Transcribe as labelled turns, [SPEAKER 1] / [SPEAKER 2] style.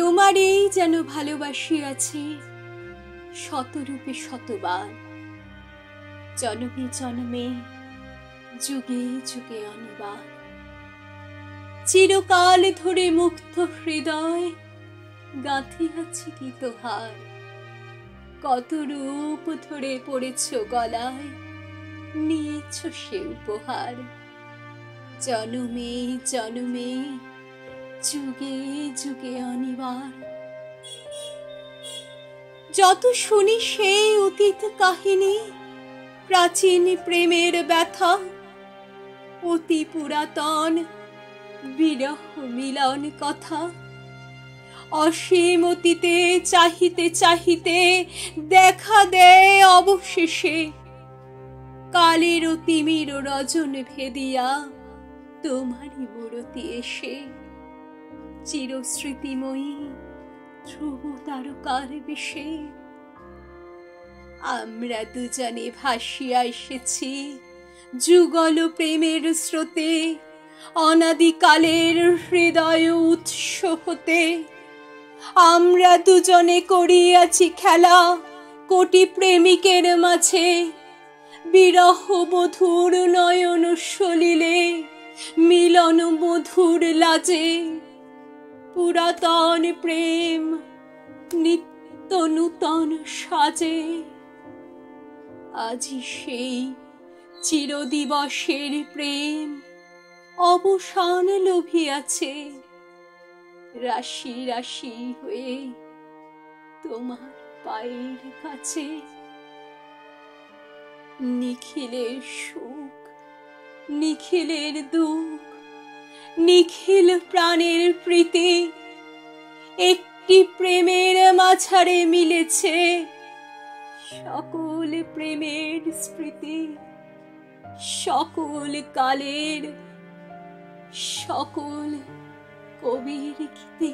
[SPEAKER 1] তোমারই যেন ভালোবাসিয়াছি শতরূপে শতবার, জনমে জনমে যুগে যুগে অনিবার। চিরকাল ধরে মুক্ত হৃদয় গাঁথিয়াছি গীতহার, কত রূপ ধরে পড়েছ গলায়, নিয়েছ সে উপহার। জনমে জনমে যুগে যুগে অনিবার। যত শুনি সেই অতীত কাহিনী, প্রাচীন প্রেমের ব্যথা, অতি পুরাতন বিরহ মিলন কথা, অসীম অতীতে চাহিতে চাহিতে দেখা দেয় অবশেষে কালের তিমির রজন ভেদিয়া তোমারই মূরতি এসে। চিরস্মৃতিময়ী ধ্রুব তারকার বেশে আমরা দুজনে ভাসিয়া এসেছি যুগল প্রেমের স্রোতে, অনাদিকালের হৃদয় উৎস হতে। আমরা দুজনে করিয়াছি খেলা কোটি প্রেমিকের মাঝে, বিরহ বধুর নয়ন সলিলে মিলন মধুর লাজে। পুরাতন প্রেম নিত্য নূতন সাজে, আজি সেই চিরদিবসের প্রেম অবসান লোভিয়াছে, রাশি রাশি হয়ে তোমার পায়ের কাছে। নিখিলের সুখ নিখিলের দুঃখ, নিখিল প্রাণের প্রীতি, একটি প্রেমের মাঝারে মিলেছে সকল প্রেমের স্মৃতি, সকল কালের সকল কবির গীতি।